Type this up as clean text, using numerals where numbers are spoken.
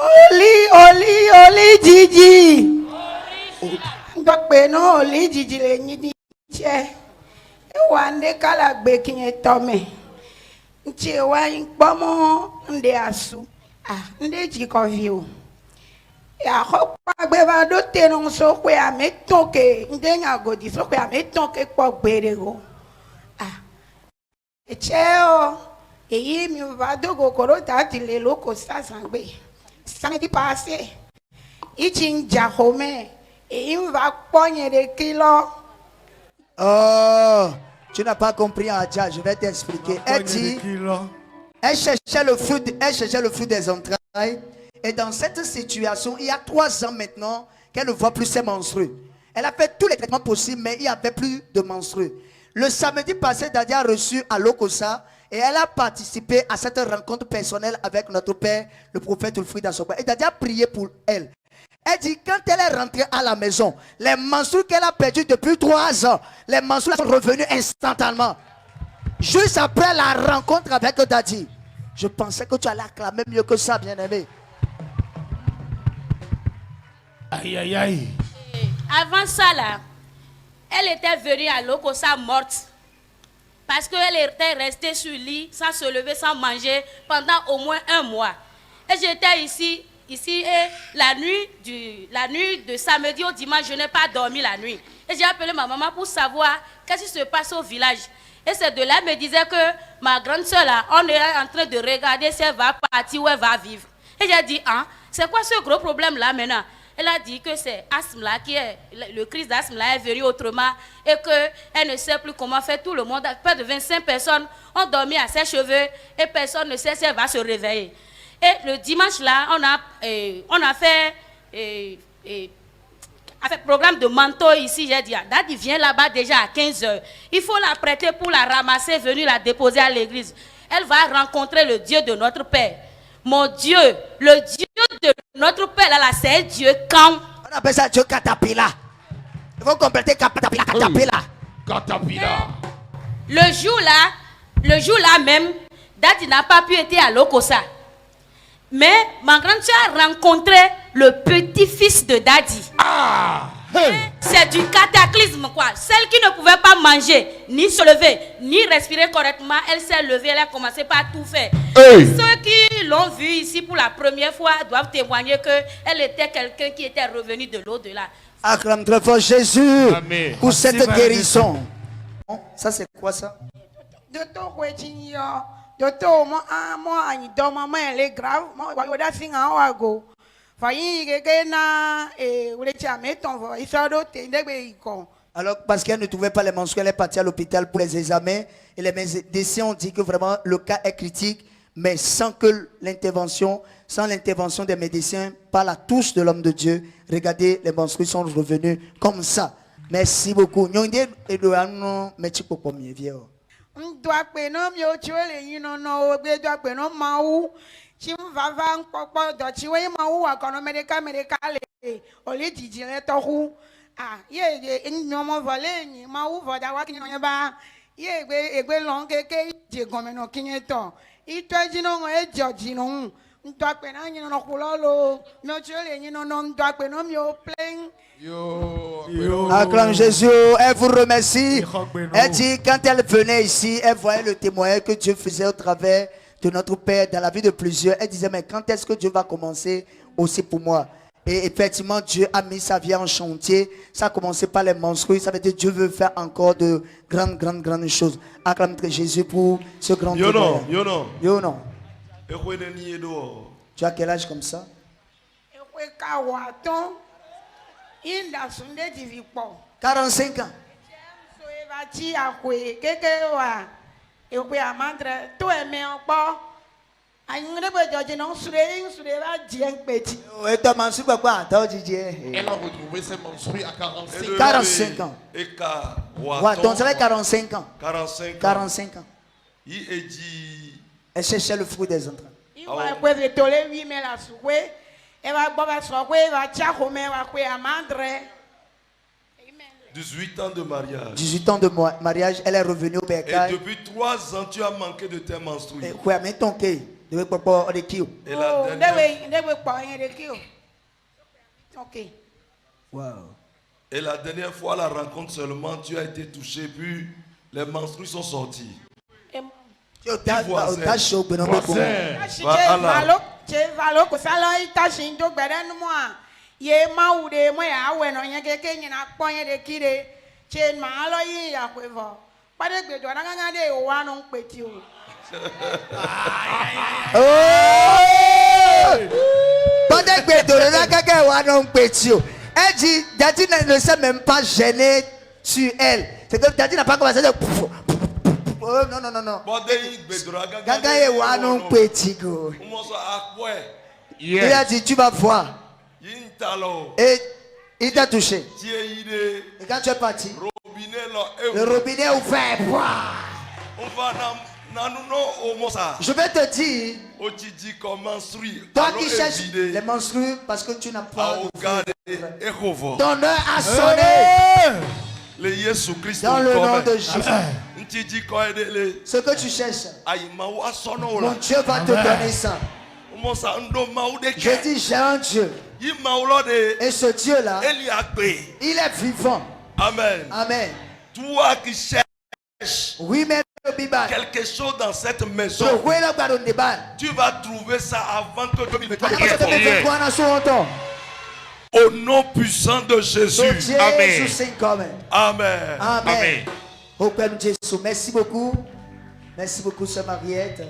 Oli Gigi. Donc non Oli Gigi le ni che. Wande kala gbe kinye tome. Nche wa npomo nde asu. Nde jikoviu. Ya hokpa gbe va do tenon so kwe ametonke nde nyagodi so kwe ametonke po gbere go. Cheo èyí mi va dogo koro tati le loko sasangbe. Samedi passé. Ichi njahome èyí va pogner de kilo. Oh, tu n'as pas compris Adja, je vais t'expliquer. Elle dit, elle cherchait le fruit des entrailles. Et dans cette situation, il y a 3 ans maintenant qu'elle ne voit plus ses menstrues. Elle a fait tous les traitements possibles, mais il n'y avait plus de menstrues. Le samedi passé, Dadia a reçu à Lokosa et elle a participé à cette rencontre personnelle avec notre père, le prophète Ulfrid Asoba. Et Dadia a prié pour elle. Elle dit quand elle est rentrée à la maison, les menstrues qu'elle a perdues depuis 3 ans, les menstrues sont revenues instantanément. Juste après la rencontre avec Dadi. Je pensais que tu allais acclamer mieux que ça, bien-aimé. Aïe, aïe, aïe. Avant ça, là, elle était venue à Lokosa morte. Parce qu'elle était restée sur le lit, sans se lever, sans manger, pendant au moins 1 mois. Et j'étais ici, et la nuit de samedi au dimanche, je n'ai pas dormi la nuit. Et j'ai appelé ma maman pour savoir qu'est-ce qui se passe au village. Et c'est de là qu'elle me disait que ma grande soeur, là, on est en train de regarder si elle va partir ou elle va vivre. Et j'ai dit, hein, c'est quoi ce gros problème-là maintenant? Elle a dit que c'est asthme là qui est, le crise d'asthme là est venu autrement et qu'elle ne sait plus comment faire. Tout le monde, près de 25 personnes ont dormi à ses cheveux et personne ne sait si elle va se réveiller. Et le dimanche là, on a fait programme de manteau ici. J'ai dit, Dadi vient là-bas déjà à 15 h. Il faut la prêter pour la ramasser, venir la déposer à l'église. Elle va rencontrer le Dieu de notre Père. Mon Dieu, le Dieu de notre Père, là, c'est Dieu quand. On appelle ça Dieu Catapila. Il faut compléter Catapila. Catapila. Le jour là même, Dadi n'a pas pu être à Lokosa. Mais ma grande soeur a rencontré le petit-fils de Dadi. C'est du cataclysme, quoi. Celle qui ne pouvait pas manger, ni se lever, ni respirer correctement, elle s'est levée, elle a commencé par tout faire. Ceux qui l'ont vue ici pour la première fois doivent témoigner qu'elle était quelqu'un qui était revenu de l'au-delà. Acclame très fort Jésus. Amen. Pour cette guérison. Ça c'est quoi ça? Elle est grave. Alors, parce qu'elle ne trouvait pas les menstrues, elle est partie à l'hôpital pour les examens. Et les médecins ont dit que vraiment le cas est critique, mais sans l'intervention des médecins, par la touche de l'homme de Dieu, regardez, les menstrues sont revenues comme ça. Merci beaucoup. Acclame Jésus, elle vous remercie. Elle dit quand elle venait ici, elle voyait le témoignage que Dieu faisait au travers de notre Père dans la vie de plusieurs. Elle disait mais quand est-ce que Dieu va commencer aussi pour moi? Et effectivement Dieu a mis sa vie en chantier. Ça a commencé par les menstrues. Ça veut dire que Dieu veut faire encore de grandes choses. Acclame Jésus pour ce grand témoignage. Yo non. Tu as quel âge comme ça? 45 ans. Elle a retrouvé ses menstrues à 45 ans. Donc ça fait 45 ans. 45 ans. Elle cherchait le fruit des entrailles. 18 ans de mariage. 18 ans de mariage, elle est revenue au Bercail. Et depuis 3 ans, tu as manqué de tes menstrues. De veux pas de qui? Et la Oh, dernière, dewe kpɔ yẹn de ki o. Ok. Wow. et la dernière fois, la rencontre seulement, tu as été touché, puis les menstrues sont sorties. Ta show ben on peut Tasi Voilà. tse valo ko salɔ yi tasi ŋdo gbɛ ɖe nu mua ye mawu de mo ya awɛ nɔ nye keke nyina kpɔ nye de ki de tse ma alɔ yi ya koe vɔ kpɔɖe gbedo anagangan de o wa nɔ ŋkpeti o. Pendant que de la caca ou non pétio. Elle dit, Daddy ne s'est même pas gêné sur elle. C'est que Daddy n'a pas commencé à dire. Oh non, non, non, non. Gaga et ou non pétigo. Il a dit, tu vas voir. Et il t'a touché. Et quand tu es parti, le robinet est ouvert. Je vais te dire, toi qui cherches les menstrues parce que tu n'as pas ton heure a sonné dans le nom de Jésus. Ce que tu cherches, mon Dieu va te donner ça. Je dis, j'ai un Dieu. Et ce Dieu-là, il est vivant. Amen. Amen. Toi qui cherches Oui, mais quelque chose dans cette maison, tu tu vas trouver ça avant que 2023 ne vas au nom puissant de Jésus. Amen. Amen. Amen. Au Père Jésus, merci beaucoup. Merci beaucoup, Sœur Mariette.